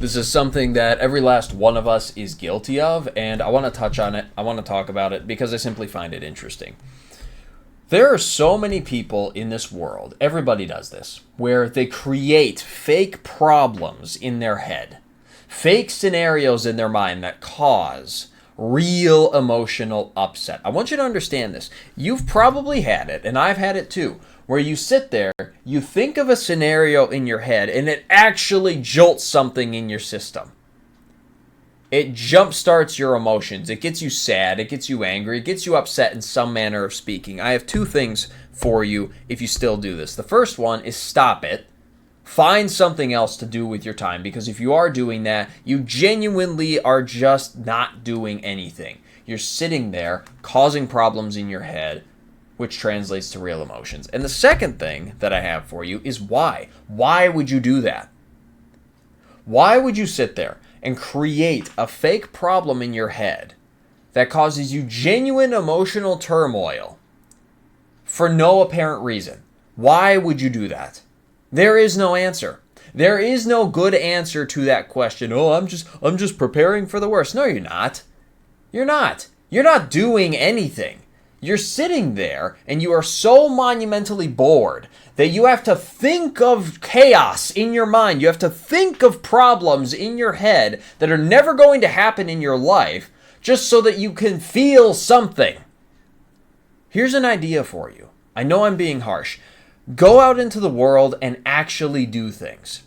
This is something that every last one of us is guilty of, and I want to touch on it. I want to talk about it because I simply find it interesting. There are so many people in this world, everybody does this, where they create fake problems in their head, fake scenarios in their mind that cause real emotional upset. I want you to understand this. You've probably had it, and I've had it too, where you sit there, you think of a scenario in your head, and it actually jolts something in your system. It jumpstarts your emotions. It gets you sad. It gets you angry. It gets you upset in some manner of speaking. I have two things for you if you still do this. The first one is stop it. Find something else to do with your time, because if you are doing that, you genuinely are just not doing anything. You're sitting there causing problems in your head, which translates to real emotions. And the second thing that I have for you is why. Why would you do that? Why would you sit there and create a fake problem in your head that causes you genuine emotional turmoil for no apparent reason? Why would you do that? There is no answer. There is no good answer to that question. Oh, I'm just preparing for the worst. No, you're not. You're not. You're not doing anything. You're sitting there and you are so monumentally bored that you have to think of chaos in your mind. You have to think of problems in your head that are never going to happen in your life just so that you can feel something. Here's an idea for you. I know I'm being harsh. Go out into the world and actually do things.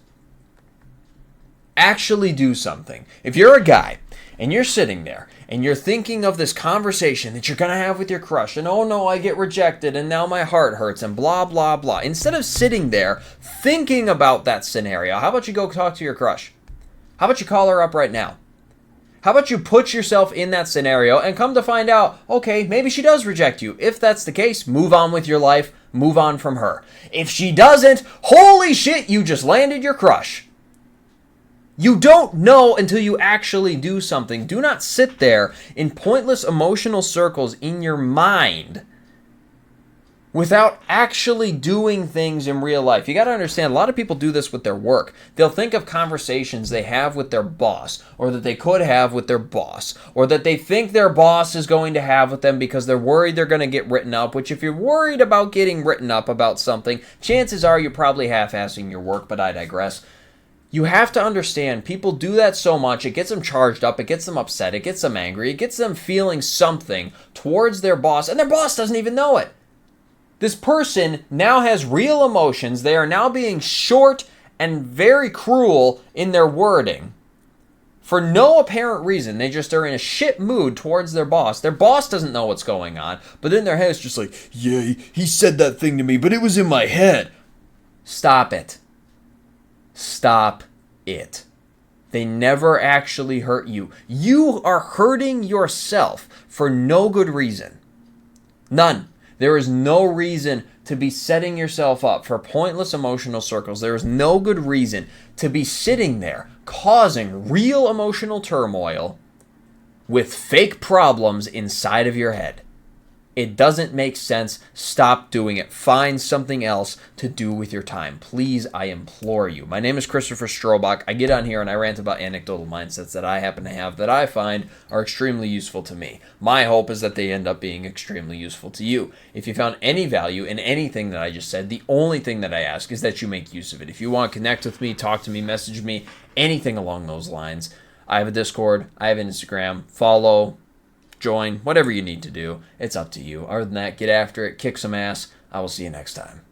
Actually do something. If you're a guy and you're sitting there and you're thinking of this conversation that you're going to have with your crush, and oh no, I get rejected, and now my heart hurts, and blah, blah, blah. Instead of sitting there thinking about that scenario, how about you go talk to your crush? How about you call her up right now? How about you put yourself in that scenario and come to find out, okay, maybe she does reject you. If that's the case, move on with your life, move on from her. If she doesn't, holy shit, you just landed your crush. You don't know until you actually do something. Do not sit there in pointless emotional circles in your mind without actually doing things in real life. You got to understand, a lot of people do this with their work. They'll think of conversations they have with their boss, or that they could have with their boss, or that they think their boss is going to have with them because they're worried they're going to get written up, which if you're worried about getting written up about something, chances are you're probably half-assing your work, but I digress. You have to understand, people do that so much, it gets them charged up, it gets them upset, it gets them angry, it gets them feeling something towards their boss, and their boss doesn't even know it. This person now has real emotions. They are now being short and very cruel in their wording for no apparent reason. They just are in a shit mood towards their boss. Their boss doesn't know what's going on, but in their head it's just like, yeah, he said that thing to me, but it was in my head. Stop it. Stop it. They never actually hurt you. You are hurting yourself for no good reason. None. There is no reason to be setting yourself up for pointless emotional circles. There is no good reason to be sitting there causing real emotional turmoil with fake problems inside of your head. It doesn't make sense. Stop doing it. Find something else to do with your time. Please, I implore you. My name is Christopher Strobach. I get on here and I rant about anecdotal mindsets that I happen to have that I find are extremely useful to me. My hope is that they end up being extremely useful to you. If you found any value in anything that I just said, the only thing that I ask is that you make use of it. If you want to connect with me, talk to me, message me, anything along those lines, I have a Discord, I have an Instagram, follow, join, whatever you need to do. It's up to you. Other than that, get after it, kick some ass. I will see you next time.